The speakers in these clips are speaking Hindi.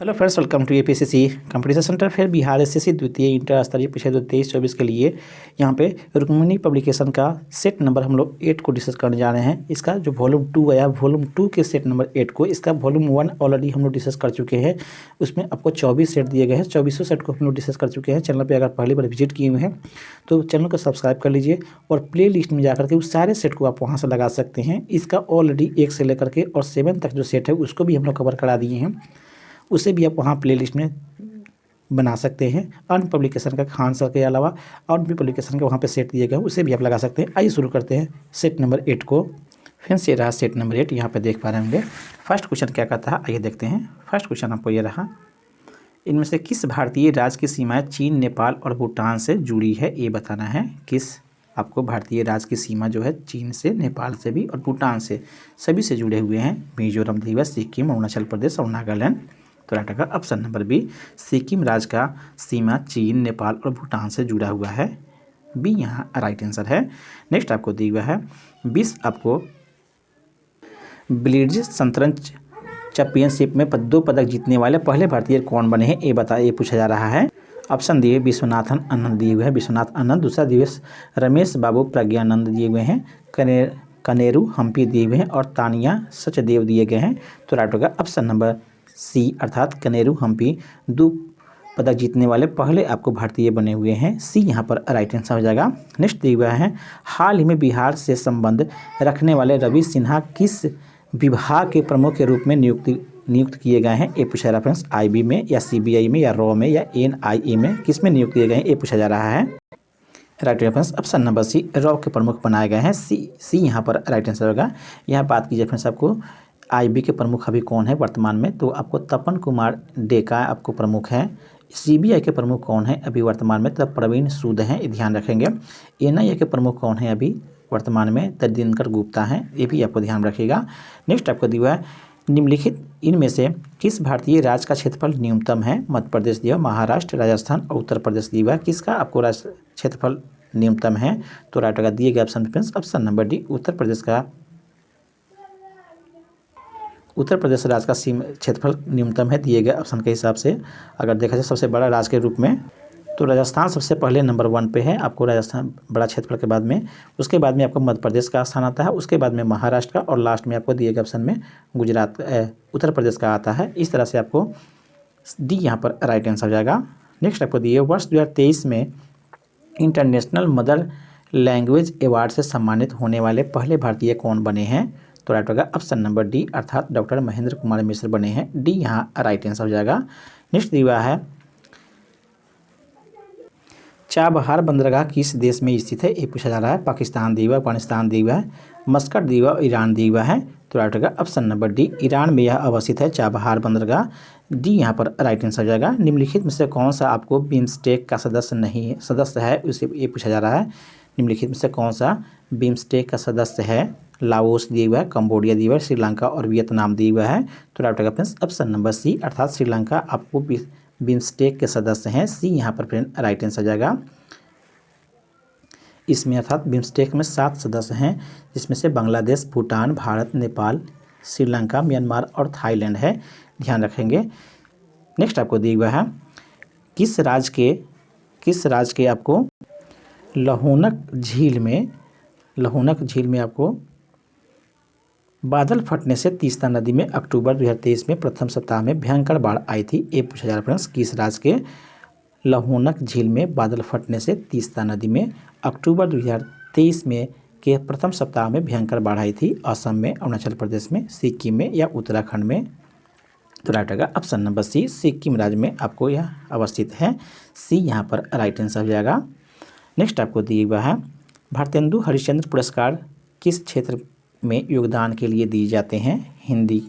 Hello friends, welcome to APSC competition centre. फिर बिहार एसएससी द्वितीय इंटर स्तरीय परीक्षा 2023-24 के लिए यहाँ पे रुक्मिणी पब्लिकेशन का सेट नंबर हम लोग 8 को डिस्कस करने जा रहे हैं। इसका जो वॉल्यूम 2 आया, वॉल्यूम 2 के सेट नंबर 8 को, इसका वॉल्यूम 1 ऑलरेडी हम लोग डिस्कस कर चुके हैं। उसमें आपको 24 सेट दिए गए हैं, 24 सेट को हम लोग डिस्कस कर चुके हैं। चैनल पर अगर पहली बार विजिट किए हुए हैं तो चैनल को सब्सक्राइब कर लीजिए और प्ले लिस्ट में जाकर के उस सारे सेट को आप वहाँ से लगा सकते हैं। इसका ऑलरेडी 1 से लेकर के और 7 तक जो सेट है उसको भी हम लोग कवर करा दिए हैं, उसे भी आप वहाँ प्लेलिस्ट में बना सकते हैं। अन्य पब्लिकेशन का खान सर के अलावा और भी पब्लिकेशन के वहाँ पे सेट दिए गए हैं, उसे भी आप लगा सकते हैं। आइए शुरू करते हैं सेट नंबर 8 को। फ्रेंड्स, ये रहा सेट नंबर 8, यहाँ पे देख पा रहे होंगे। फर्स्ट क्वेश्चन क्या कहता है, आइए देखते हैं। फर्स्ट क्वेश्चन आपको ये रहा, इनमें से किस भारतीय राज्य की सीमाएँ चीन, नेपाल और भूटान से जुड़ी है, ये बताना है। किस आपको भारतीय राज्य की सीमा जो है चीन से, नेपाल से भी और भूटान से, सभी से जुड़े हुए हैं। मिजोरम, त्रिपुरा, सिक्किम, अरुणाचल प्रदेश और नागालैंड। तो राइट होगा ऑप्शन नंबर बी, सिक्किम राज्य का सीमा चीन, नेपाल और भूटान से जुड़ा हुआ है। बी यहाँ राइट आंसर है। नेक्स्ट आपको दिया हुआ है, 20 आपको ब्लिट्ज शतरंज चैंपियनशिप में 2 पदक जीतने वाले पहले भारतीय कौन बने हैं, ये पूछा जा रहा है। ऑप्शन दिए विश्वनाथन आनंद दिए हुए हैं, विश्वनाथ आनंद। दूसरा दिवस रमेश बाबू प्रज्ञानंद दिए हुए हैं, कनेरू हम्पी दिए हुए हैं और तानिया सचदेव दिए गए हैं। तो राइट होगा ऑप्शन नंबर सी, अर्थात कनेरू हम्पी 2 पदक जीतने वाले पहले आपको भारतीय बने हुए हैं। सी यहाँ पर राइट आंसर हो जाएगा। नेक्स्ट दिया हुआ है, हाल ही में बिहार से संबंध रखने वाले रवि सिन्हा किस विभाग के प्रमुख के रूप में नियुक्त किए गए हैं, ये पूछा जा रहा है। फ्रेंड्स, आईबी में या सीबीआई में या रॉ में या एनआईए में, किस में नियुक्त किए गए हैं, ये पूछा जा रहा है। Right reference option number C, रॉ के प्रमुख बनाए गए हैं। सी यहाँ पर राइट आंसर होगा। यहाँ बात कीजिए फ्रेंड्स, आपको आईबी के प्रमुख अभी कौन है वर्तमान में, तो आपको तपन कुमार डेका आपको प्रमुख हैं। सीबीआई के प्रमुख कौन है अभी वर्तमान में, तब प्रवीण सूद हैं, ये ध्यान रखेंगे। एनआईए के प्रमुख कौन है अभी वर्तमान में, तब दिनकर गुप्ता हैं, ये भी आपको ध्यान रखिएगा। नेक्स्ट आपको दिया है, निम्नलिखित इनमें से किस भारतीय राज्य का क्षेत्रफल न्यूनतम है। मध्य प्रदेश दिया, महाराष्ट्र, राजस्थान और उत्तर प्रदेश दिया, किसका आपको राज्य क्षेत्रफल न्यूनतम है। तो राइट होगा दिए गए option friends, option number D, Uttar Pradesh राज्य का क्षेत्रफल न्यूनतम है दिए गए ऑप्शन के हिसाब से। अगर देखा जाए सबसे बड़ा राज्य के रूप में, तो राजस्थान सबसे पहले नंबर 1 पे है। आपको राजस्थान बड़ा क्षेत्रफल के बाद में, उसके बाद में आपको मध्य प्रदेश का स्थान आता है, उसके बाद में महाराष्ट्र का और लास्ट में आपको दिए गए ऑप्शन में गुजरात उत्तर प्रदेश का आता है। इस तरह से आपको डी यहाँ पर राइट आंसर हो जाएगा। नेक्स्ट आपको दिए, वर्ष 2023 में इंटरनेशनल मदर लैंग्वेज अवार्ड से सम्मानित होने वाले पहले भारतीय कौन बने हैं। तो राइट होगा ऑप्शन नंबर डी, अर्थात डॉक्टर महेंद्र कुमार मिश्र बने हैं। डी यहाँ राइट आंसर हो जाएगा। नेक्स्ट दिया है, चाबहार बंदरगाह किस देश में स्थित है, ये पूछा जा रहा है। पाकिस्तान दिया, अफगानिस्तान दिया है, मस्कट दिया, ईरान दिया है। तो राइट होगा ऑप्शन नंबर डी, ईरान में यह अवस्थित है चाबहार बंदरगाह। डी यहाँ पर राइट आंसर हो जाएगा। निम्नलिखित में से कौन सा आपको बिम्स्टेक का सदस्य है, उसे ये पूछा जा रहा है। निम्नलिखित में से कौन सा बिम्स्टेक का सदस्य है। लाओस दिया हुआ है, कंबोडिया दिया हुआ है, श्रीलंका और वियतनाम दिया हुआ है। तो राइट होगा फ्रेंड्स ऑप्शन नंबर सी, अर्थात श्रीलंका आपको बिम्स्टेक के सदस्य हैं। सी यहाँ पर फ्रेंड राइट आंसर जाएगा। इसमें अर्थात बिम्स्टेक में 7 सदस्य हैं, जिसमें से बांग्लादेश, भूटान, भारत, नेपाल, श्रीलंका, म्यांमार और थाईलैंड है, ध्यान रखेंगे। नेक्स्ट आपको दिया हुआ है, किस राज्य के आपको लहोनक झील में आपको बादल फटने से तीस्ता नदी में अक्टूबर 2023 में प्रथम सप्ताह में भयंकर बाढ़ आई थी, ये पूछा जा रहा है फ्रेंड्स। किस राज्य के लहोनक झील में बादल फटने से तीस्ता नदी में अक्टूबर 2023 में के प्रथम सप्ताह में भयंकर बाढ़ आई थी। असम में, अरुणाचल प्रदेश में, सिक्किम में या उत्तराखंड में। तो राइट होगा ऑप्शन नंबर सी, सिक्किम राज्य में आपको यह अवस्थित है। सी यहाँ पर राइट आंसर हो जाएगा। नेक्स्ट आपको दिया हुआ है, भारतेंदु हरिश्चंद्र पुरस्कार किस क्षेत्र में योगदान के लिए दिए जाते हैं। हिंदी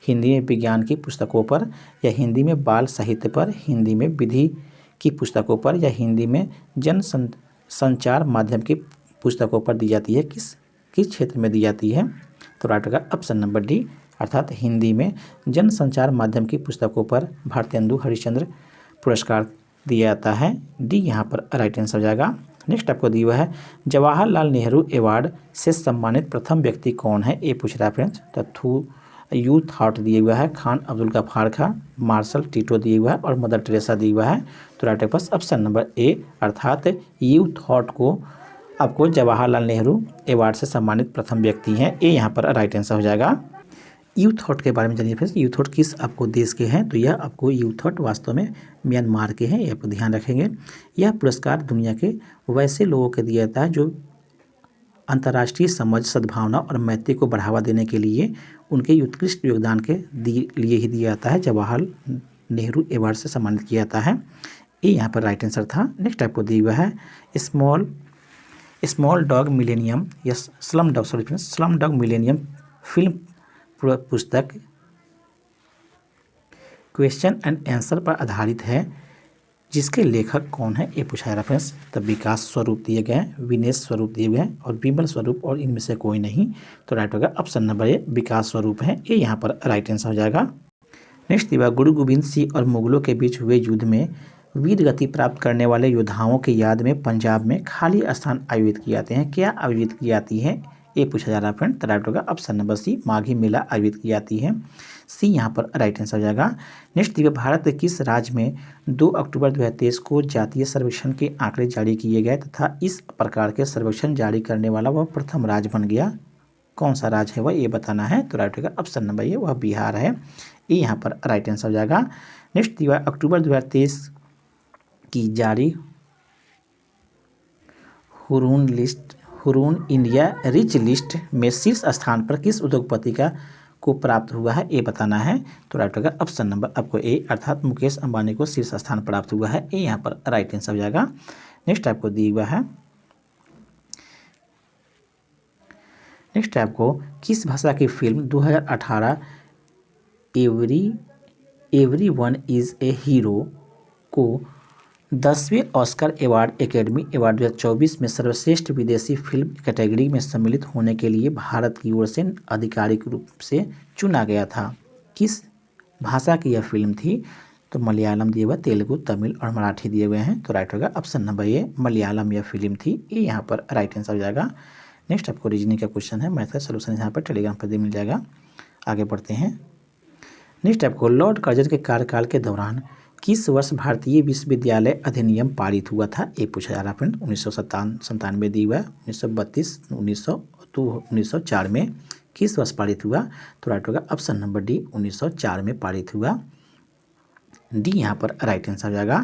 में विज्ञान की पुस्तकों पर, या हिंदी में बाल साहित्य पर, हिंदी में विधि की पुस्तकों पर, या हिंदी में जन संचार माध्यम की पुस्तकों पर दी जाती है। किस क्षेत्र में दी जाती है। तो राइट होगा ऑप्शन नंबर डी, अर्थात हिंदी में जन संचार माध्यम की पुस्तकों पर भारतेंदु हरिश्चंद्र पुरस्कार दिया जाता है। डी यहाँ पर राइट आंसर हो जाएगा। नेक्स्ट आपको दिया है, जवाहरलाल नेहरू अवार्ड से सम्मानित प्रथम व्यक्ति कौन है, ये पूछ रहा है फ्रेंड्स। तो यू थॉट दिया हुआ है, खान अब्दुल गफ्फार खान, मार्शल टीटो दिया हुआ है और मदर टेरेसा दिया हुआ है। तो राइट पास ऑप्शन नंबर ए अर्थात यू थॉट को आपको जवाहरलाल नेहरू अवार्ड से सम्मानित प्रथम व्यक्ति हैं। ए यहाँ पर राइट आंसर हो जाएगा। यू थॉट के बारे में जानिए फ्रेंड्स, यू थॉट किस आपको देश के हैं, तो यह आपको यू थॉट वास्तव में म्यांमार के हैं, ये आपको ध्यान रखेंगे। यह पुरस्कार दुनिया के वैसे लोगों को दिया जाता है जो अंतर्राष्ट्रीय समझ, सद्भावना और मैत्री को बढ़ावा देने के लिए उनके उत्कृष्ट योगदान के लिए ही दिया जाता है। जवाहरलाल नेहरू अवार्ड से सम्मानित किया जाता है। ये यहाँ पर राइट आंसर था। नेक्स्ट आपको दिया हुआ है स्मॉल डॉग मिलेनियम या स्लम डॉग मिलेनियम फिल्म पुस्तक क्वेश्चन एंड आंसर पर आधारित है, जिसके लेखक कौन है, ये पूछा जा फ्रेंड्स। तब विकास स्वरूप दिए गए हैं, विनेश स्वरूप दिए हुए हैं और विमल स्वरूप और इनमें से कोई नहीं। तो राइट होगा ऑप्शन नंबर ए विकास स्वरूप है, ये यहाँ पर राइट आंसर हो जाएगा। नेक्स्ट दिया गुरु गोविंद सिंह और मुगलों के बीच हुए युद्ध में वीर गति प्राप्त करने वाले योद्धाओं की याद में पंजाब में खाली स्थान आयोजित किए जाते हैं। क्या आयोजित की जाती है, ये पूछा जा रहा है फ्रेंड। तो राइट होगा ऑप्शन नंबर सी माघी मेला आयोजित की जाती है। सी यहाँ पर राइट आंसर हो जाएगा। नेक्स्ट दिया भारत के किस राज्य में 2 अक्टूबर 2023 को जातीय सर्वेक्षण के आंकड़े जारी किए गए तथा इस प्रकार के सर्वेक्षण जारी करने वाला वह प्रथम राज्य बन गया, कौन सा राज्य है वह ये बताना है। तो राइट होगा ऑप्शन नंबर ये वह बिहार है, ये यहाँ पर राइट आंसर हो जाएगा। नेक्स्ट दिया अक्टूबर 2023 की जारी हुरून इंडिया रिच लिस्ट में शीर्ष स्थान पर किस उद्योगपति को प्राप्त हुआ है, ये बताना है। तो राइट होगा ऑप्शन नंबर आपको ए अर्थात मुकेश अंबानी को शीर्ष स्थान प्राप्त हुआ है, ये यहाँ पर राइट आंसर हो जाएगा। नेक्स्ट आपको दिया हुआ है, नेक्स्ट आपको किस भाषा की film 2018 everyone is a hero को 10वें ऑस्कर अवार्ड एकेडमी अवार्ड 2024 में सर्वश्रेष्ठ विदेशी फिल्म कैटेगरी में सम्मिलित होने के लिए भारत की ओर से आधिकारिक रूप से चुना गया था। किस भाषा की यह फिल्म थी, तो मलयालम दिए हुए, तेलुगु, तमिल और मराठी दिए हुए हैं। तो राइट होगा ऑप्शन नंबर ए मलयालम यह फिल्म थी, ये यहाँ पर राइट आंसर हो जाएगा। नेक्स्ट आपको रीजनिंग का क्वेश्चन है, मैथ का सोल्यूशन यहाँ पर टेलीग्राम पर मिल जाएगा। आगे बढ़ते हैं। नेक्स्ट आपको लॉर्ड कर्जन के कार्यकाल के दौरान किस वर्ष भारतीय विश्वविद्यालय अधिनियम पारित हुआ था, ये पूछा जा रहा है फ्रेंड। 1997 दी हुआ है, 1932, 1904 में किस वर्ष पारित हुआ, तो राइट होगा ऑप्शन नंबर डी 1904 में पारित हुआ, डी यहाँ पर राइट आंसर हो जाएगा।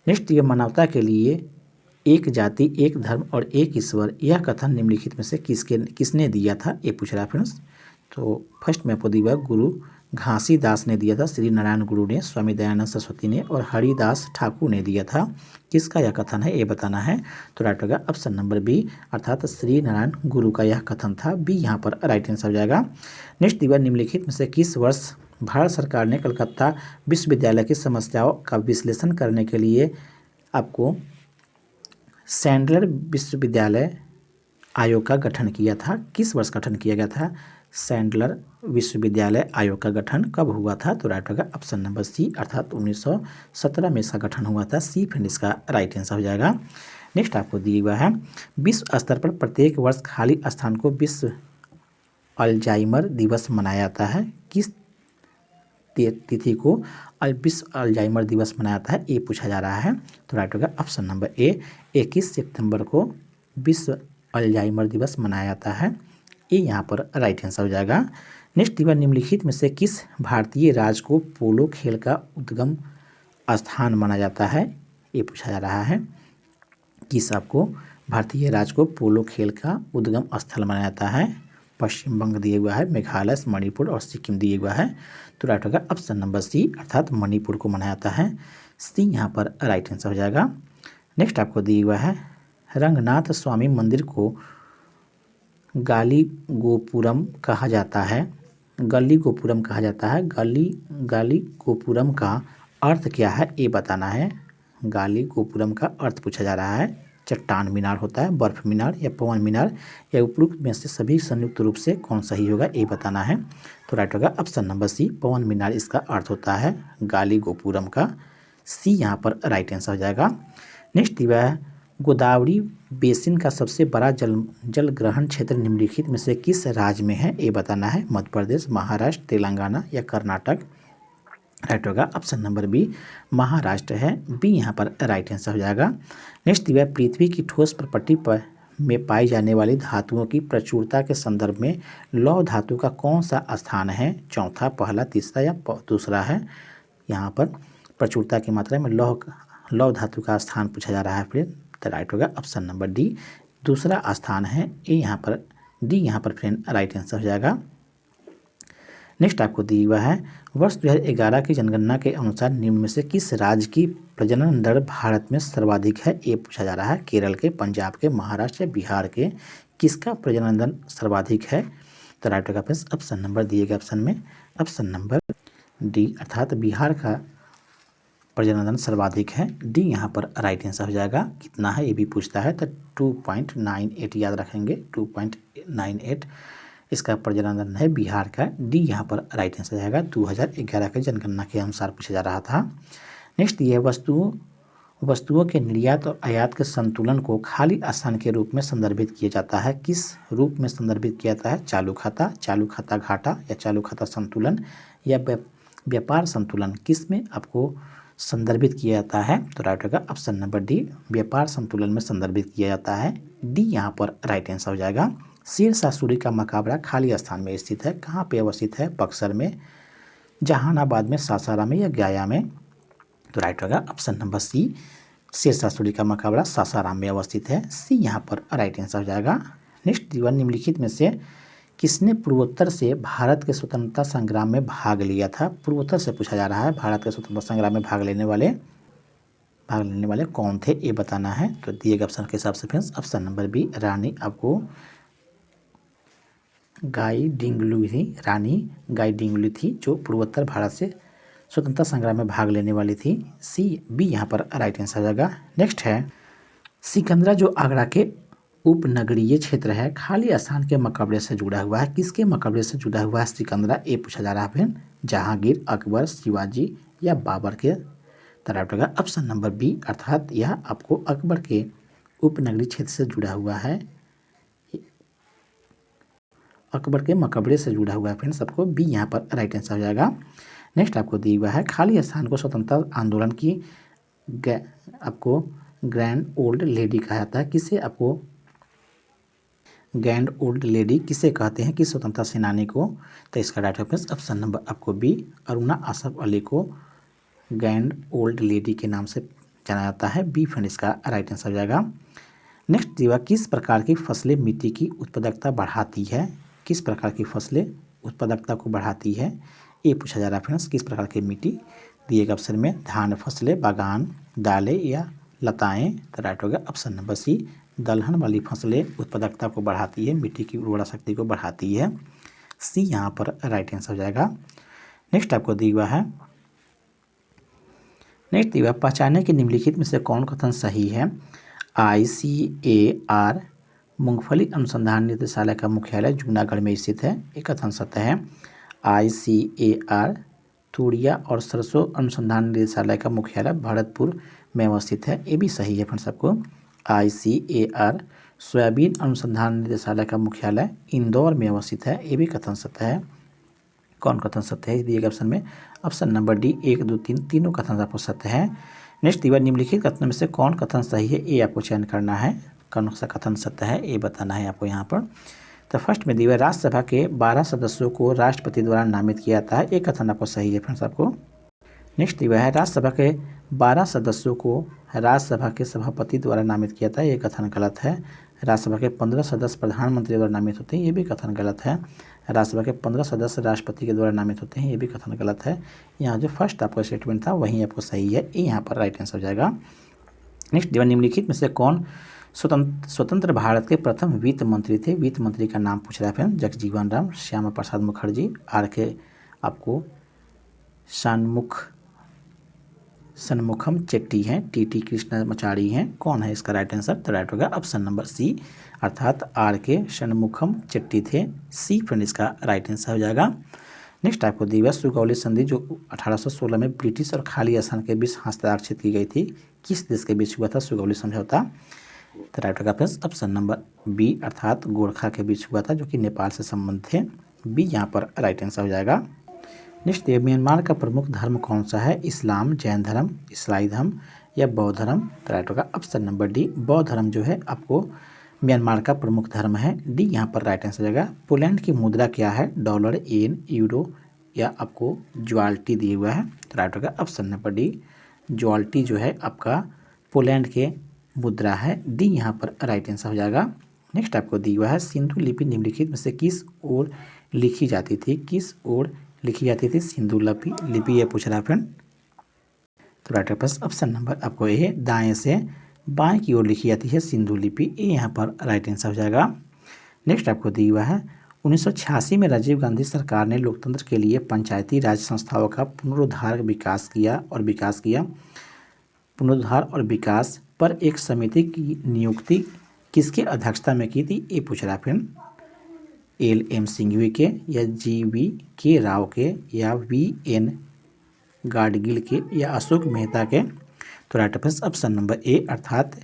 नेक्स्ट ये मानवता के लिए एक जाति, एक धर्म और एक ईश्वर, यह कथन निम्नलिखित में से किसने दिया था, ये पूछ रहा है फ्रेंड्स। तो फर्स्ट में आपको दिया हुआ गुरु घासीदास ने दिया था, श्री नारायण गुरु ने, स्वामी दयानंद सरस्वती ने और हरिदास ठाकुर ने दिया था। किसका यह कथन है, ये बताना है। तो राइट होगा ऑप्शन नंबर बी अर्थात श्री नारायण गुरु का यह कथन था, बी यहाँ पर राइट आंसर हो जाएगा। नेक्स्ट दिया निम्नलिखित में से किस वर्ष भारत सरकार ने कलकत्ता विश्वविद्यालय की समस्याओं का विश्लेषण करने के लिए आपको सैंडलर विश्वविद्यालय आयोग का गठन किया था, किस वर्ष गठन किया गया था, सैंडलर विश्वविद्यालय आयोग का गठन कब हुआ था, तो राइट होगा ऑप्शन नंबर सी अर्थात 1917 में इसका गठन हुआ था, सी फ्रेंड इसका राइट आंसर हो जाएगा। नेक्स्ट आपको दिया हुआ है विश्व स्तर पर प्रत्येक वर्ष खाली स्थान को विश्व अल्जाइमर दिवस मनाया जाता है, किस तिथि को विश्व अल्जाइमर दिवस मनाया जाता है, ये पूछा जा रहा है। तो राइट होगा ऑप्शन नंबर ए 21 सितंबर को विश्व अल्जाइमर दिवस मनाया जाता है, ये यहाँ पर राइट आंसर हो जाएगा। नेक्स्ट दिया निम्नलिखित में से किस भारतीय राज्य को पोलो खेल का उद्गम स्थान माना जाता है, ये पूछा जा रहा है। किस आपको भारतीय राज्य को पोलो खेल का उद्गम स्थल माना जाता है, पश्चिम बंग दिया हुआ है, मेघालय, मणिपुर और सिक्किम दिया हुआ है। तो राइट होगा ऑप्शन नंबर सी अर्थात मणिपुर को माना जाता है, सी यहाँ पर राइट आंसर हो जाएगा। नेक्स्ट आपको दिया हुआ है रंगनाथ स्वामी मंदिर को गाली गोपुरम कहा जाता है, गली गोपुरम कहा जाता है, गाली गोपुरम का अर्थ क्या है, ये बताना है। गाली गोपुरम का अर्थ पूछा जा रहा है, चट्टान मीनार होता है, बर्फ मीनार या पवन मीनार या उपरोक्त में से सभी संयुक्त रूप से कौन सही होगा, ये बताना है। तो राइट होगा ऑप्शन नंबर सी पवन मीनार इसका अर्थ होता है गाली गोपुरम का, सी यहाँ पर राइट आंसर हो जाएगा। नेक्स्ट दिया है गोदावरी बेसिन का सबसे बड़ा जल ग्रहण क्षेत्र निम्नलिखित में से किस राज्य में है, ये बताना है। मध्य प्रदेश, महाराष्ट्र, तेलंगाना या कर्नाटक। राइट होगा ऑप्शन नंबर बी, महाराष्ट्र है। बी यहाँ पर राइट आंसर हो जाएगा। नेक्स्ट दिया, पृथ्वी की ठोस प्रॉपर्टी पर में पाई जाने वाली धातुओं की प्रचुरता के संदर्भ में लौह धातु का कौन सा स्थान है? चौथा, पहला, तीसरा या दूसरा है। यहाँ पर प्रचुरता की मात्रा में लौह धातु का स्थान पूछा जा रहा है फ्रेंड, तो राइट होगा ऑप्शन नंबर डी, दूसरा स्थान है। ए यहाँ पर डी यहाँ पर फ्रेंड राइट आंसर हो जाएगा। नेक्स्ट आपको दिया हुआ है, वर्ष 2011 की जनगणना के अनुसार निम्न में से किस राज्य की प्रजनन दर भारत में सर्वाधिक है? ये पूछा जा रहा है। केरल के, पंजाब के, महाराष्ट्र या बिहार के, किसका प्रजनन दर सर्वाधिक है? तो राइट होगा फ्रेंड्स ऑप्शन नंबर दिए गए ऑप्शन में ऑप्शन नंबर डी, अर्थात बिहार का प्रजनन दर सर्वाधिक है। डी यहाँ पर राइट आंसर हो जाएगा। कितना है ये भी पूछता है, तो 2.98 याद रखेंगे, 2.98 इसका प्रजनन दर है बिहार का। डी यहाँ पर राइट आंसर जाएगा। 2011 के जनगणना के अनुसार पूछा जा रहा था। नेक्स्ट ये वस्तुओं के निर्यात और आयात के संतुलन को खाली स्थान के रूप में संदर्भित किया जाता है। किस रूप में संदर्भित किया जाता है? चालू खाता घाटा या चालू खाता संतुलन या व्यापार संतुलन, किस में आपको संदर्भित किया जाता है? तो राइट होगा ऑप्शन नंबर डी, व्यापार संतुलन में संदर्भित किया जाता है। डी यहाँ पर राइट आंसर हो जाएगा। शेरशाह सूरी का मकबरा खाली स्थान में स्थित है, कहाँ पे अवस्थित है? बक्सर में, जहानाबाद में, सासाराम में या गया में? तो राइट होगा option number C, Sher Shah Suri का मकबरा सासाराम में अवस्थित है। सी यहाँ पर राइट आंसर हो जाएगा। नेक्स्ट जीवन, निम्नलिखित में से किसने पूर्वोत्तर से भारत के स्वतंत्रता संग्राम में भाग लिया था? पूर्वोत्तर से पूछा जा रहा है, भारत के स्वतंत्रता संग्राम में भाग लेने वाले कौन थे, ये बताना है। तो दिए गए ऑप्शन के हिसाब से फ्रेंड्स ऑप्शन नंबर बी, रानी आपको रानी गाइडिंगलू थी, जो पूर्वोत्तर भारत से स्वतंत्रता संग्राम में भाग लेने वाली थी। सी बी यहाँ पर राइट आंसर हो जाएगा। नेक्स्ट है, सिकंदरा जो आगरा के उपनगरीय क्षेत्र है, खाली स्थान के मकबरे से जुड़ा हुआ है। किसके मकबरे से जुड़ा हुआ है सिकंदरा, ये पूछा जा रहा है फ्रेंड। जहांगीर, अकबर, शिवाजी या बाबर के? तो राइट होगा ऑप्शन नंबर बी, अर्थात यह आपको अकबर के उपनगरीय क्षेत्र से जुड़ा हुआ है, अकबर के मकबरे से जुड़ा हुआ है फ्रेंड्स। सबको बी यहाँ पर राइट आंसर हो जाएगा। नेक्स्ट आपको दिया हुआ है, खाली स्थान को स्वतंत्रता आंदोलन की आपको ग्रैंड ओल्ड लेडी कहा जाता है। किसे आपको ग्रैंड ओल्ड लेडी किसे कहते हैं, किस स्वतंत्रता सेनानी को? तो इसका राइट ऑप्शन नंबर आपको बी, अरुणा आसफ अली को ग्रैंड ओल्ड लेडी के नाम से जाना जाता है। बी फ्रेंड इसका राइट आंसर हो जाएगा। नेक्स्ट दिया, किस प्रकार की फसलें मिट्टी की उत्पादकता बढ़ाती है? किस प्रकार की फसलें उत्पादकता को बढ़ाती है, ये पूछा जा रहा है फ्रेंड्स। किस प्रकार की मिट्टी? दिए गए ऑप्शन में धान फसलें, बागान, दालें या लताएं? तो राइट होगा ऑप्शन नंबर सी, दलहन वाली फसलें उत्पादकता को बढ़ाती है, मिट्टी की उर्वरा शक्ति को बढ़ाती है। सी यहाँ पर राइट आंसर हो जाएगा। नेक्स्ट आपको दिया हुआ है, पहचाने के निम्नलिखित में से कौन कथन सही है? ICAR मूंगफली अनुसंधान निदेशालय का मुख्यालय जूनागढ़ में स्थित है, एक कथन सत्य है। ICAR तूरिया और सरसों अनुसंधान निदेशालय का मुख्यालय भरतपुर में अवस्थित है, ये भी सही है फ्रेंड्स सबको। ICAR सोयाबीन अनुसंधान निदेशालय का मुख्यालय इंदौर में अवस्थित है, ये भी कथन सत्य है। कौन कथन सत्य है दिए गए ऑप्शन में? ऑप्शन नंबर डी, 1, 2, 3 तीनों कथन आपको सत्य है। नेक्स्ट दिया, निम्नलिखित कथन में से कौन कथन सही है, ये आपको चयन करना है। कौन सा कथन सत्य है ये बताना है आपको यहाँ पर। तो फर्स्ट में दिया, राज्यसभा के 12 सदस्यों को राष्ट्रपति द्वारा नामित किया जाता है, एक कथन आपको सही है फ्रेंड्स आपको। नेक्स्ट दिया है, राज्यसभा के 12 सदस्यों को राज्यसभा के सभापति द्वारा नामित किया जाता है, ये कथन गलत है। राज्यसभा के 15 सदस्य प्रधानमंत्री द्वारा नामित होते हैं, ये भी कथन गलत है। राज्यसभा के 15 सदस्य राष्ट्रपति के द्वारा नामित होते हैं, ये भी कथन गलत है। यहाँ जो फर्स्ट आपका स्टेटमेंट था वही आपको सही है, ये यहाँ पर राइट आंसर हो जाएगा। नेक्स्ट दिया, निम्नलिखित में से कौन स्वतंत्र भारत के प्रथम वित्त मंत्री थे? वित्त मंत्री का नाम पूछ रहा है फ्रेंड। जगजीवन राम, श्यामा प्रसाद मुखर्जी, RK आपको सन्मुखम चेट्टी हैं, TT कृष्णमाचारी हैं, कौन है इसका राइट आंसर? तो राइट होगा ऑप्शन नंबर सी, अर्थात RK सन्मुखम चेट्टी थे। सी फ्रेंड इसका राइट आंसर हो जाएगा। नेक्स्ट आपको दिया, सुगौली संधि जो 1816 में ब्रिटिश और खाली स्थान के बीच हस्ताक्षरित की गई थी, किस देश के बीच हुआ था सुगौली समझौता? तो राइट होगा फ्रेंड्स ऑप्शन नंबर बी, अर्थात गोरखा के बीच हुआ था, जो कि नेपाल से संबंध थे। बी यहाँ पर राइट आंसर हो जाएगा। नेक्स्ट, म्यांमार का प्रमुख धर्म कौन सा है? इस्लाम, जैन धर्म, ईसाई धर्म या बौद्ध धर्म? तो राइट होगा ऑप्शन नंबर डी, बौद्ध धर्म जो है आपको म्यांमार का प्रमुख धर्म है। डी यहाँ पर राइट आंसर हो जाएगा। पोलैंड की मुद्रा क्या है? डॉलर, येन, यूरो या आपको ज्वाल्टी दिया हुआ है। तो राइट होगा ऑप्शन नंबर डी, ज्वाल्टी जो है आपका पोलैंड के मुद्रा है। डी यहाँ पर राइट आंसर हो जाएगा। नेक्स्ट आपको दिया हुआ है, सिंधु लिपि निम्नलिखित में से किस ओर लिखी जाती थी? किस ओर लिखी जाती थी सिंधु लिपि ये पूछ रहा है फ्रेंड। तो राइट ऑप्शन नंबर आपको ए, दाएं से बाएं की ओर लिखी जाती है सिंधु लिपि। ए यहाँ पर राइट आंसर हो जाएगा। नेक्स्ट आपको दिया हुआ है, 1986 में राजीव गांधी सरकार ने लोकतंत्र के लिए पंचायती राज संस्थाओं का पुनरुद्धार और विकास पर एक समिति की नियुक्ति किसके अध्यक्षता में की थी? ये पूछ रहा फ्रेंड। एल.एम. सिंघवी के या जी.वी. के राव के या वी.एन. गाडगिल के या अशोक मेहता के? तो राइट ऑप्शन नंबर ए, अर्थात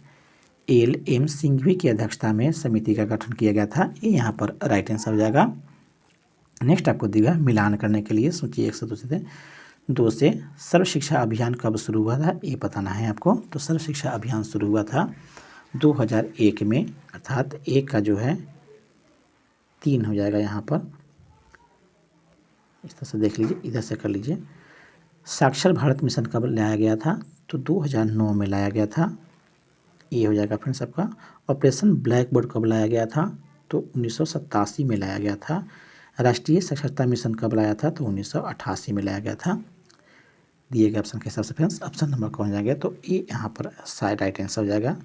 एल.एम. सिंघवी की अध्यक्षता में समिति का गठन किया गया था। ये यहाँ पर राइट आंसर हो जाएगा। नेक्स्ट आपको दिया मिलान करने के लिए सोचिए 102 से सर्व शिक्षा अभियान कब शुरू हुआ था? ये बताना है आपको। तो सर्व शिक्षा अभियान शुरू हुआ था 2001 में, अर्थात एक का जो है 3 हो जाएगा यहाँ पर। इस तरह से देख लीजिए, इधर से कर लीजिए। साक्षर भारत मिशन कब लाया गया था? तो 2009 में लाया गया था। ये हो जाएगा फ्रेंड्स आपका। ऑपरेशन ब्लैक बोर्ड कब लाया गया था? तो 1987 में लाया गया था। राष्ट्रीय साक्षरता मिशन कब लाया था? तो 1988 में लाया गया था। दिए गए ऑप्शन के हिसाब से फ्रेंड्स ऑप्शन नंबर कौन जाएगा? तो ये यहाँ पर शायद राइट आंसर हो जाएगा।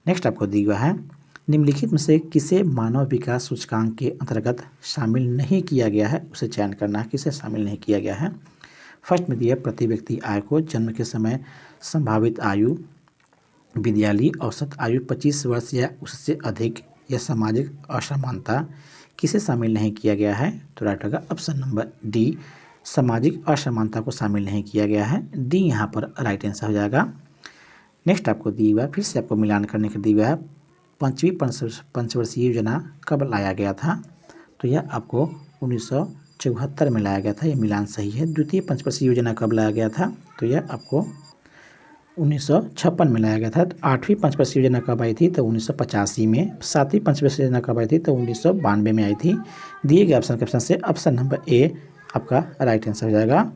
नेक्स्ट आपको दिया हुआ है, निम्नलिखित में से किसे मानव विकास सूचकांक के अंतर्गत शामिल नहीं किया गया है? उसे चयन करना है, किसे शामिल नहीं किया गया है। फर्स्ट में दिया प्रति व्यक्ति आय को, जन्म के समय संभावित आयु, विद्यालयी औसत आयु 25 वर्ष या उससे अधिक, या सामाजिक असमानता, किसे शामिल नहीं किया गया है? तो राइट होगा ऑप्शन नंबर डी, सामाजिक असमानता को शामिल नहीं किया गया है। डी यहाँ पर राइट आंसर हो जाएगा। नेक्स्ट आपको दिया हुआ, फिर से आपको मिलान करने के दिया हुआ है, 5वीं पंचवर्षीय योजना कब लाया गया था? तो यह आपको 1974 में लाया गया था। यह मिलान सही है। द्वितीय पंचवर्षीय योजना कब लाया गया था? तो यह आपको 1956 में लाया गया था। 8वीं पंचवर्षीय योजना कब आई थी? तो 1985 में। 7वीं पंचवर्षीय योजना कब आई थी? तो 1992 में आई थी। दिए गए ऑप्शन के ऑप्शन से ऑप्शन नंबर ए आपका राइट आंसर हो जाएगा।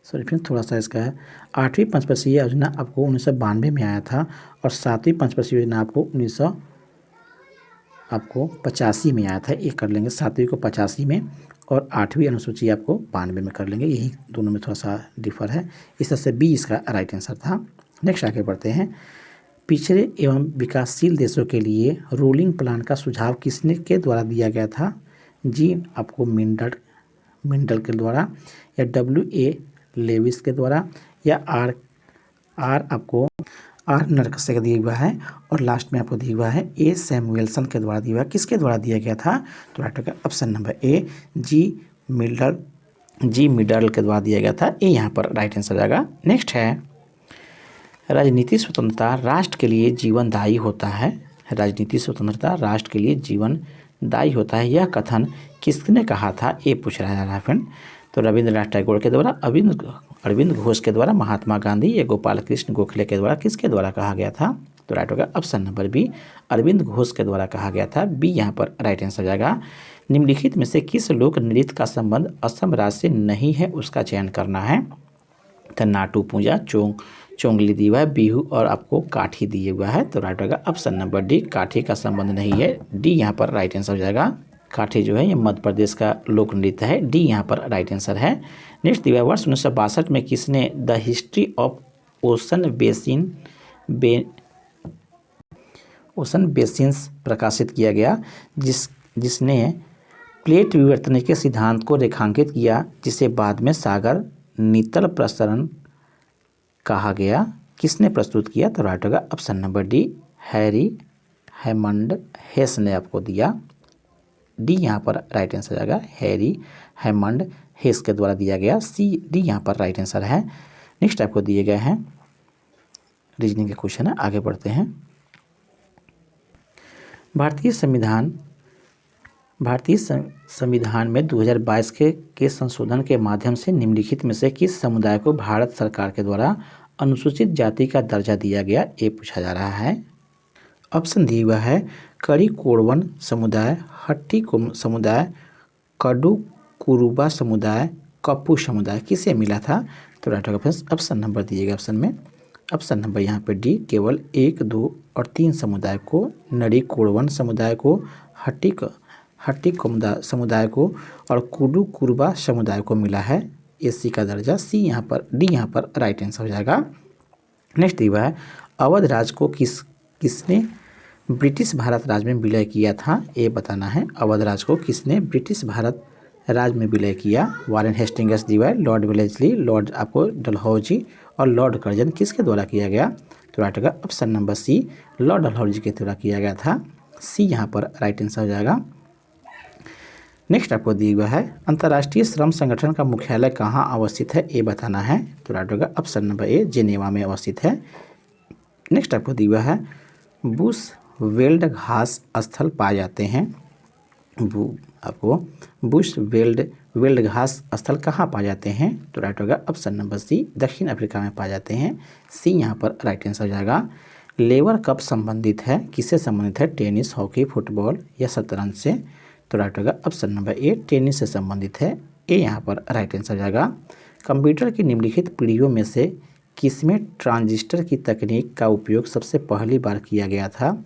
सॉरी फ्रेंड्स, थोड़ा सा इसका है। 8वीं पंचवर्षीय योजना आपको 1992 में आया था और 7वीं पंचवर्षीय योजना आपको 1985 में आया था। ये कर लेंगे, 7वीं को 85 में और 8वीं अनुसूची आपको 92 में कर लेंगे। यही दोनों में थोड़ा सा डिफर है। इस तरह से बी इसका राइट आंसर था। नेक्स्ट आगे बढ़ते हैं, पिछड़े एवं विकासशील देशों के लिए रूलिंग प्लान का सुझाव किसने के द्वारा दिया गया था? जी आपको मिंडल के द्वारा, या W.A. लेविस के द्वारा, या आर नरकसे का दिया हुआ है, और लास्ट में आपको दिया हुआ है ए सैमुएल्सन के द्वारा दिया हुआ है। किसके द्वारा दिया गया था? तो राइट होगा ऑप्शन नंबर ए, जी मिडल के द्वारा दिया गया था। ए यहाँ पर राइट आंसर जाएगा। नेक्स्ट है, राजनीतिक स्वतंत्रता राष्ट्र के लिए जीवनदायी होता है। राजनीतिक स्वतंत्रता राष्ट्र के लिए जीवनदायी होता है, यह कथन किसने कहा था? ये पूछ रहा है फ्रेंड। तो रविंद्रनाथ टैगोर के द्वारा, अरविंद घोष के द्वारा, महात्मा गांधी या गोपाल कृष्ण गोखले के द्वारा, किसके द्वारा कहा गया था? तो राइट होगा option number B, Aurobindo Ghosh के द्वारा कहा गया था। बी यहाँ पर राइट आंसर जाएगा। निम्नलिखित में से किस लोक नृत्य का संबंध असम राज्य से नहीं है? उसका चयन करना है। तो नाटू पूजा, चोंगली दिया है, बिहू और आपको काठी दिए हुआ है। तो राइट होगा ऑप्शन नंबर डी, काठी का संबंध नहीं है। डी यहाँ पर राइट आंसर हो जाएगा। काठी जो है ये मध्य प्रदेश का लोक नृत्य है। डी यहाँ पर राइट आंसर है। नेक्स्ट दिया वर्ष 1962 में किसने the history of ocean basins प्रकाशित किया गया, जिसने प्लेट विवर्तन के सिद्धांत को रेखांकित किया, जिसे बाद में सागर नीतल प्रसरण कहा गया। किसने प्रस्तुत किया? तो राइट होगा option number D, Harry Hammond Hayes ने आपको दिया। डी यहाँ पर राइट आंसर जाएगा, हैरी हैमंड हेस के द्वारा दिया गया। डी यहाँ पर राइट आंसर है। नेक्स्ट आपको दिए गए हैं रीजनिंग के क्वेश्चन है, आगे बढ़ते हैं। भारतीय संविधान में 2022 के संशोधन के माध्यम से निम्नलिखित में से किस समुदाय को भारत सरकार के द्वारा अनुसूचित जाति का दर्जा दिया गया, ये पूछा जा रहा है। ऑप्शन दिया हुआ है करी कोरवन समुदाय, हट्टी समुदाय, कडू कुरुबा समुदाय, कप्पू समुदाय। किसे मिला था? तो राइट ऑप्शन नंबर दिएगा ऑप्शन में। ऑप्शन नंबर यहाँ पे डी, केवल 1, 2 और 3 समुदाय को, नरी कोरवन समुदाय को, हट्टी समुदाय को और कुडू कुरुबा समुदाय को मिला है एससी का दर्जा। सी यहाँ पर, डी यहाँ पर राइट आंसर हो जाएगा। नेक्स्ट दिया है अवध राज को किसने ब्रिटिश भारत राज में विलय किया था, ये बताना है। अवध राज को किसने ब्रिटिश भारत राज में विलय किया? वारेन हेस्टिंग्स दिया है, लॉर्ड वेलेस्ली, लॉर्ड आपको डलहौजी और लॉर्ड कर्जन। किसके द्वारा किया गया? तो राइट होगा option number C, Lord Dalhousie के द्वारा किया गया था। सी यहाँ पर राइट आंसर हो जाएगा। नेक्स्ट आपको दिया हुआ है अंतर्राष्ट्रीय श्रम संगठन का मुख्यालय कहाँ अवस्थित है, ये बताना है। तो राइट होगा ऑप्शन नंबर ए, जेनेवा में अवस्थित है। नेक्स्ट आपको दिया हुआ है बुश वेल्ड घास स्थल पाए जाते हैं। आपको बुश वेल्ड घास स्थल कहाँ पाए जाते हैं? तो राइट होगा ऑप्शन नंबर सी, दक्षिण अफ्रीका में पाए जाते हैं। सी यहाँ पर राइट आंसर हो जाएगा। लेबर कप संबंधित है, किससे संबंधित है? टेनिस, हॉकी, फुटबॉल या शतरंज से? तो राइट होगा ऑप्शन नंबर ए, टेनिस से संबंधित है। ए यहाँ पर राइट आंसर हो जाएगा। कंप्यूटर की निम्नलिखित पीढ़ियों में से किसमें ट्रांजिस्टर की तकनीक का उपयोग सबसे पहली बार किया गया था?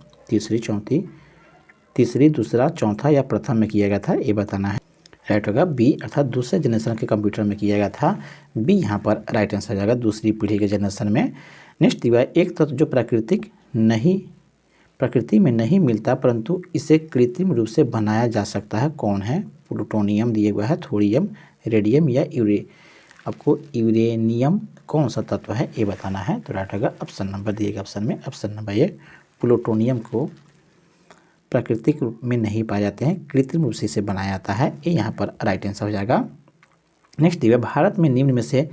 तीसरी, दूसरा, चौथा या प्रथम में किया गया था, ये बताना है। राइट होगा बी, अर्थात दूसरे जनरेशन के कंप्यूटर में किया गया था। बी यहाँ पर राइट आंसर हो जाएगा, दूसरी पीढ़ी के जनरेशन में। नेक्स्ट दिया एक तत्व जो प्रकृति में नहीं मिलता परंतु इसे कृत्रिम रूप से बनाया जा सकता है, कौन है? प्लूटोनियम दिया हुआ है, थोरियम, रेडियम या आपको यूरेनियम, कौन सा तत्व है, ये बताना है। तो राइट होगा ऑप्शन नंबर दिएगा ऑप्शन में। ऑप्शन नंबर ए, प्लूटोनियम को प्राकृतिक रूप में नहीं पाए जाते हैं, कृत्रिम रूप से इसे बनाया जाता है, ये यहाँ पर राइट आंसर हो जाएगा। नेक्स्ट दिया भारत में निम्न में से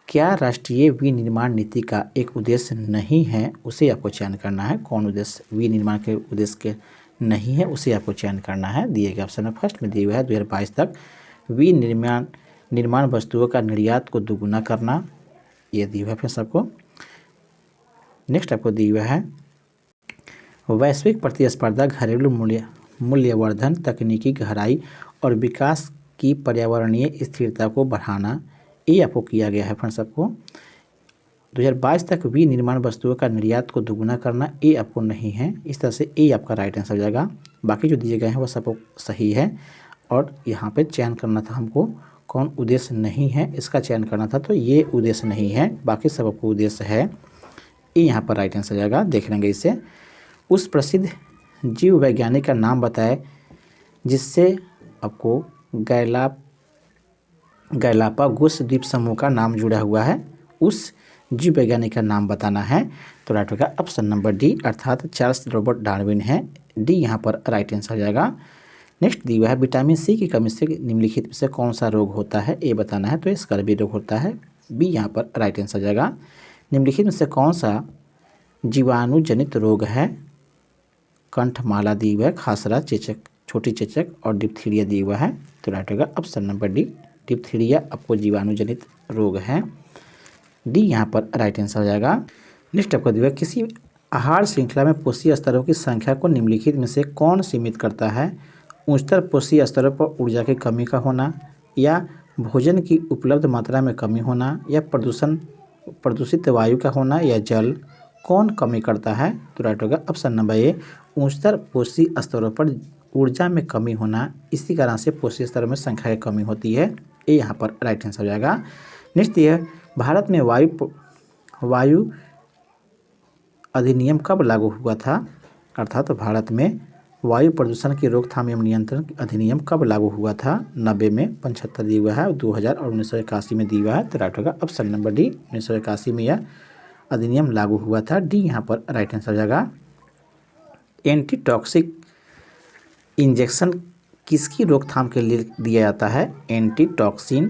क्या राष्ट्रीय विनिर्माण नीति का एक उद्देश्य नहीं है, उसे आपको चयन करना है। कौन उद्देश्य विनिर्माण के उद्देश्य के नहीं है, उसे आपको चयन करना है। दिए गए ऑप्शन में फर्स्ट में दिया हुआ है 2022 तक निर्माण वस्तुओं का निर्यात को दोगुना करना, ये दिया हुआ है फिर सबको। नेक्स्ट आपको दिया हुआ है वैश्विक प्रतिस्पर्धा, घरेलू मूल्यवर्धन, तकनीकी गहराई और विकास की पर्यावरणीय स्थिरता को बढ़ाना, ये आपको किया गया है फ्रेंड्स। आपको 2022 तक विनिर्माण वस्तुओं का निर्यात को दोगुना करना, ये आपको नहीं है। इस तरह से ये आपका राइट आंसर हो जाएगा। बाकी जो दिए गए हैं वो सब सही है और यहाँ पे चयन करना था हमको कौन उद्देश्य नहीं है, इसका चयन करना था, तो ये उद्देश्य नहीं है, बाकी सब आपको उद्देश्य है, ये यहाँ पर राइट आंसर हो जाएगा। देख लेंगे इसे। उस प्रसिद्ध जीव वैज्ञानिक का नाम बताए जिससे आपको गैलापागोस द्वीप समूह का नाम जुड़ा हुआ है, उस जीव वैज्ञानिक का नाम बताना है। तो राइट होगा ऑप्शन नंबर डी, अर्थात चार्ल्स रॉबर्ट डार्विन है। डी यहाँ पर राइट आंसर हो जाएगा। नेक्स्ट दिया है विटामिन सी की कमी से निम्नलिखित में से कौन सा रोग होता है, ये बताना है। तो ये स्कर्वी रोग होता है। बी यहाँ पर राइट आंसर हो जाएगा। निम्नलिखित में से कौन सा जीवाणुजनित रोग है? कंठमाला दी हुआ है, खासरा, चेचक, छोटी चेचक और डिप्थीरिया दी हुआ है। तो राइट होगा ऑप्शन नंबर डी, डिप्थीरिया आपको जीवाणुजनित रोग है। डी यहाँ पर राइट आंसर हो जाएगा। नेक्स्ट आपको दिया किसी आहार श्रृंखला में पोषी स्तरों की संख्या को निम्नलिखित में से कौन सीमित करता है? उच्चतर पोषी स्तरों पर ऊर्जा की कमी का होना, या भोजन की उपलब्ध मात्रा में कमी होना, या प्रदूषित वायु का होना, या जल, कौन कमी करता है? तो राइट होगा ऑप्शन नंबर ए, उच्चतर पोषी स्तरों पर ऊर्जा में कमी होना, इसी कारण से पोषी स्तरों में संख्या की कमी होती है, ये यहाँ पर राइट आंसर हो जाएगा। नेक्स्ट ये भारत में वायु अधिनियम कब लागू हुआ था? अर्थात तो भारत में वायु प्रदूषण की रोकथाम एवं नियंत्रण अधिनियम कब लागू हुआ था? 90 में, 75 दिया हुआ है, 2000 और 1981 में दिया हुआ है। तो राइट होगा ऑप्शन नंबर डी, 1981 में यह अधिनियम लागू हुआ था। डी यहाँ पर राइट आंसर हो जाएगा। एंटीटॉक्सिक इंजेक्शन किसकी रोकथाम के लिए दिया जाता है? एंटीटॉक्सिन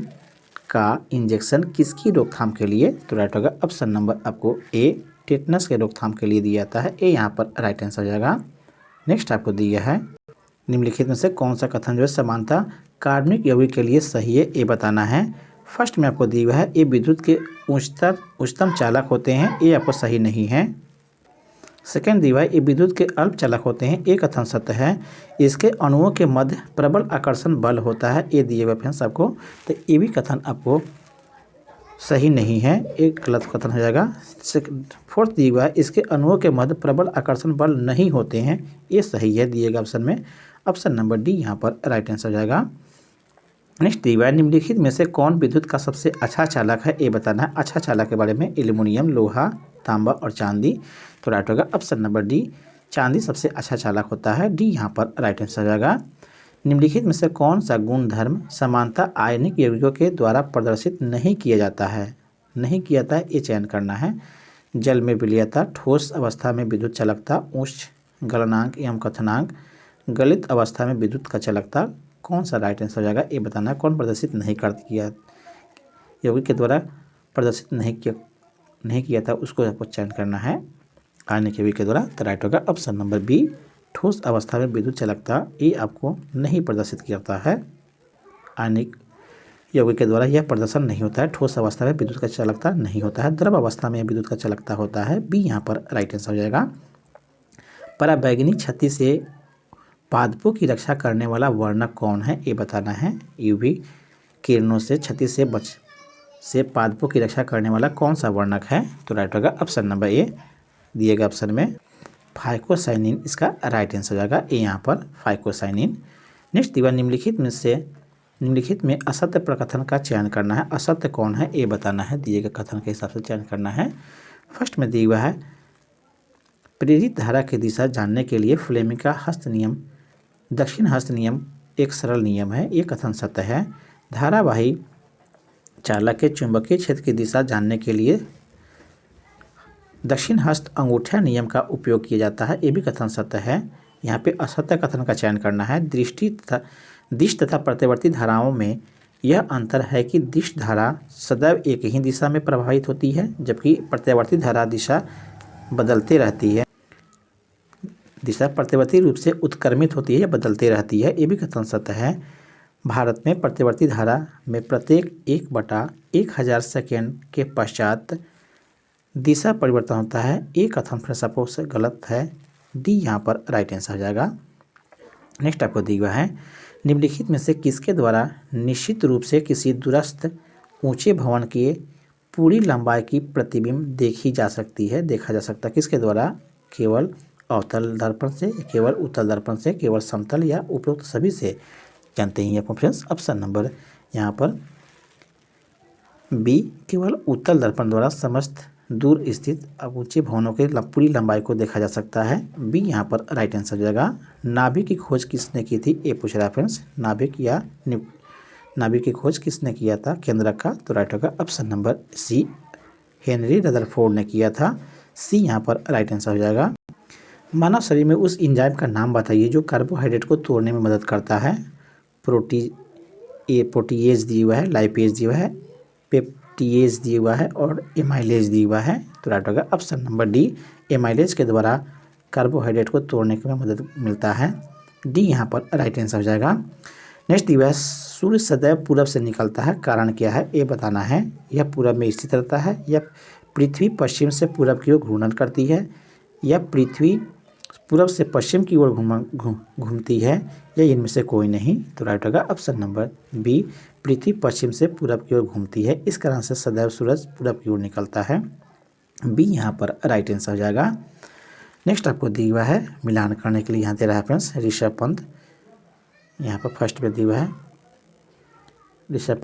का इंजेक्शन किसकी रोकथाम के लिए? तो राइट होगा ऑप्शन नंबर आपको ए, टेटनस के रोकथाम के लिए दिया जाता है। ए यहाँ पर राइट आंसर हो जाएगा। नेक्स्ट आपको दिया है निम्नलिखित में से कौन सा कथन जो है समानता कार्बनिक यौगिक के लिए सही है, ये बताना है। फर्स्ट में आपको दिया हुआ है ये विद्युत के उच्चतम चालक होते हैं, ये आपको सही नहीं है। सेकेंड दिया हुआ है ये विद्युत के अल्प चालक होते हैं, ये कथन सत्य है। इसके अणुओं के मध्य प्रबल आकर्षण बल होता है, ये दिए हुए फ्रेंड्स आपको, तो ये भी कथन आपको सही नहीं है, एक गलत कथन हो जाएगा। फोर्थ दिया हुआ है इसके अणुओं के मध्य प्रबल आकर्षण बल नहीं होते हैं, ये सही है दिएगा ऑप्शन में। ऑप्शन नंबर डी यहाँ पर राइट आंसर हो जाएगा। नेक्स्ट दिया हुआ है निम्नलिखित में से कौन विद्युत का सबसे अच्छा चालक है, ये बताना है। अच्छा चालक के बारे में एल्यूमिनियम, लोहा, तांबा और चांदी, तो राइट होगा ऑप्शन नंबर डी, चांदी सबसे अच्छा चालक होता है, डी यहाँ पर राइट आंसर हो जाएगा। निम्नलिखित में से कौन सा गुणधर्म समानता आयनिक यौगिकों के द्वारा प्रदर्शित नहीं किया जाता है, नहीं किया जाता है, ये चयन करना है। जल में विलयता, ठोस अवस्था में विद्युत चालकता, उच्च गलनांक एवं कथनांक, गलित अवस्था में विद्युत का चालकता, कौन सा राइट आंसर हो जाएगा, ये बताना है। कौन प्रदर्शित नहीं कर किया यौगिक के द्वारा प्रदर्शित नहीं किया था, उसको आपको चयन करना है आयनिक यौगिक के द्वारा, तो राइट होगा ऑप्शन नंबर बी, ठोस अवस्था में विद्युत चालकता ये आपको नहीं प्रदर्शित करता है। आयनिक यौगिक के द्वारा यह प्रदर्शन नहीं होता है, ठोस अवस्था में विद्युत का चालकता नहीं होता है, द्रव अवस्था में विद्युत का चालकता होता है, बी यहाँ पर राइट आंसर हो जाएगा। पराबैंगनी क्षति से पादपों की रक्षा करने वाला वर्णक कौन है, ये बताना है। यूवी किरणों से क्षति से पादपों की रक्षा करने वाला कौन सा वर्णक है, तो राइट होगा ऑप्शन नंबर ए, दिएगा ऑप्शन में फाइकोसाइनिन इसका राइट आंसर हो जाएगा, ए यहाँ पर फाइकोसाइनिन। नेक्स्ट दिया निम्नलिखित में असत्य प्रकथन का चयन करना है। असत्य कौन है, ये बताना है, दिए गए कथन के हिसाब से चयन करना है। फर्स्ट में दिया हुआ है प्रेरित धारा की दिशा जानने के लिए फ्लेमिंग का हस्त नियम, दक्षिण हस्त नियम एक सरल नियम है, ये कथन सत्य है। धारावाही चालक के चुंबकीय क्षेत्र की दिशा जानने के लिए दक्षिण हस्त अंगूठा नियम का उपयोग किया जाता है, ये भी कथन सत्य है। यहाँ पे असत्य कथन का चयन करना है। दिश तथा प्रत्यवर्ती धाराओं में यह अंतर है कि दिश धारा सदैव एक ही दिशा में प्रभावित होती है, जबकि प्रत्यवर्ती धारा दिशा बदलते रहती है, दिशा प्रत्यवर्ती रूप से उत्क्रमित होती है या बदलती रहती है, ये भी कथन सत्य है। भारत में प्रत्यवर्ती धारा में प्रत्येक 1/1000 सेकेंड के पश्चात दिशा परिवर्तन होता है, ये कथन फिर सपोज से गलत है, डी यहाँ पर राइट आंसर हो जाएगा। नेक्स्ट आपको दिया हुआ है निम्नलिखित में से किसके द्वारा निश्चित रूप से किसी दूरस्थ ऊंचे भवन के पूरी लंबाई की प्रतिबिंब देखा जा सकता है, किसके द्वारा, केवल अवतल दर्पण से, केवल उत्तल दर्पण से, केवल समतल या उपरोक्त सभी से, जानते हैं आपको फ्रेंड्स। ऑप्शन नंबर यहाँ पर बी, केवल उत्तल दर्पण द्वारा समस्त दूर स्थित ऊंचे भवनों के पूरी लंबाई को देखा जा सकता है, बी यहाँ पर राइट आंसर हो जाएगा। नाभिक की खोज किसने की थी, ये पूछ रहा है फ्रेंड्स, नाभिक की खोज किसने किया था, केंद्रक का, तो राइट होगा option number C, Henry Rutherford ने किया था, सी यहाँ पर राइट आंसर हो जाएगा। मानव शरीर में उस एंजाइम का नाम बताइए जो कार्बोहाइड्रेट को तोड़ने में मदद करता है। प्रोटीएज दिया हुआ है, लाइपेज दिया हुआ है, पेप्टीएज दिया हुआ है और एमाइलेज दिया हुआ है, तो राइट होगा ऑप्शन नंबर डी, एमाइलेज के द्वारा कार्बोहाइड्रेट को तोड़ने में मदद मिलता है, डी यहाँ पर राइट आंसर हो जाएगा। नेक्स्ट दिया है सूर्य सदैव पूरब से निकलता है, कारण क्या है, ये बताना है। यह पूरब में स्थित रहता है, या पृथ्वी पश्चिम से पूरब की ओर घूर्णन करती है, या पृथ्वी पूरब से पश्चिम की ओर घूमती है, या इनमें से कोई नहीं, तो राइट होगा ऑप्शन नंबर बी, पृथ्वी पश्चिम से पूरब की ओर घूमती है, इस कारण से सदैव सूरज पूरब की ओर निकलता है, बी यहाँ पर राइट आंसर हो जाएगा। नेक्स्ट आपको दिया हुआ है मिलान करने के लिए, यहाँ दे रहा है फ्रेंड्स ऋषभ पंत, यहाँ पर फर्स्ट में दिया हुआ है ऋषभ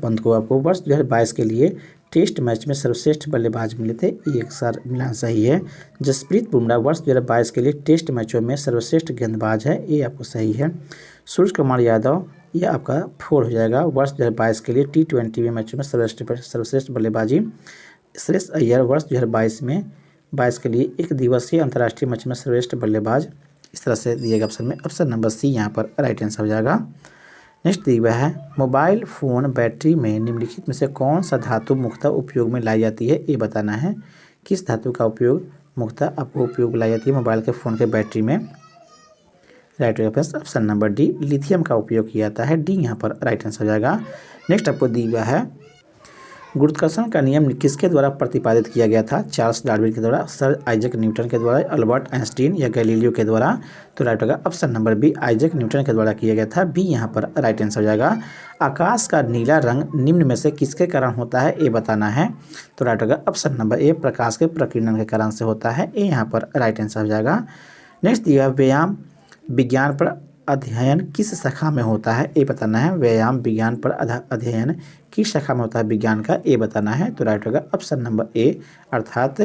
पंत को आपको वर्ष 2022 के लिए टेस्ट मैच में सर्वश्रेष्ठ बल्लेबाज मिले थे, एक सार मिलान सही है। जसप्रीत बुमराह वर्ष 2022 के लिए टेस्ट मैचों में सर्वश्रेष्ठ गेंदबाज है, ये आपको सही है। सूर्य कुमार यादव ये आपका 4 हो जाएगा, वर्ष 2022 के लिए T20 मैचों में सर्वश्रेष्ठ बल्लेबाजी। श्रेयस अय्यर वर्ष 2022 के लिए एक दिवसीय अंतर्राष्ट्रीय मैच में सर्वश्रेष्ठ बल्लेबाज, इस तरह से दिएगा ऑप्शन में, ऑप्शन नंबर सी यहाँ पर राइट आंसर हो जाएगा। नेक्स्ट दिया हुआ है मोबाइल फ़ोन बैटरी में निम्नलिखित में से कौन सा धातु मुख्यतः उपयोग में लाई जाती है, ये बताना है। किस धातु का उपयोग मुख्यतः आपको उपयोग लाई जाती है मोबाइल के फ़ोन के बैटरी में। राइट होगा friends option number D, lithium का उपयोग किया जाता है। डी यहाँ पर राइट आंसर हो जाएगा। नेक्स्ट आपको दी हुआ है, गुरुत्वाकर्षण का नियम किसके द्वारा प्रतिपादित किया गया था? चार्ल्स डार्विन के द्वारा, सर आइजैक न्यूटन के द्वारा, अल्बर्ट आइंस्टीन या गैलीलियो के द्वारा? तो राइट होगा option number B, Isaac Newton के द्वारा किया गया था। बी यहाँ पर राइट आंसर हो जाएगा। आकाश का नीला रंग निम्न में से किसके कारण होता है? ए बताना है। तो राइट होगा ऑप्शन नंबर ए, प्रकाश के प्रकीर्णन के कारण से होता है। ए यहाँ पर राइट आंसर हो जाएगा। नेक्स्ट दिया व्यायाम विज्ञान पर अध्ययन किस शाखा में होता है? ए बताना है। व्यायाम विज्ञान पर अध्ययन किस शाखा में होता है विज्ञान का? ए बताना है। तो राइट होगा ऑप्शन नंबर ए, अर्थात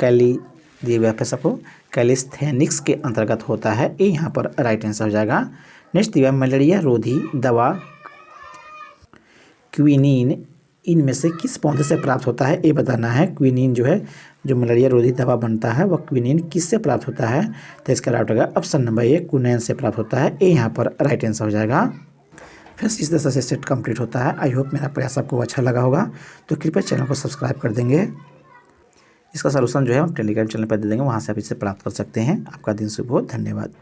दिए हुए आपको कैलिस्थेनिक्स के अंतर्गत होता है। ए यहाँ पर राइट आंसर हो जाएगा। नेक्स्ट दिया मलेरिया रोधी दवा क्विनीन इनमें से किस पौधे से प्राप्त होता है? ए बताना है। क्विनीन जो है, जो मलेरिया रोधी दवा बनता है, वह क्विनीन किससे प्राप्त होता है? तो इसका राइट होगा ऑप्शन नंबर ए, कुनैन से प्राप्त होता है। ए यहाँ पर राइट आंसर हो जाएगा। फिर इस तरह से सेट कंप्लीट होता है। आई होप मेरा प्रयास आपको अच्छा लगा होगा, तो कृपया चैनल को सब्सक्राइब कर देंगे। इसका सलूशन जो है हम टेलीग्राम चैनल पर दे देंगे, वहाँ से आप इसे प्राप्त कर सकते हैं। आपका दिन शुभ हो। धन्यवाद।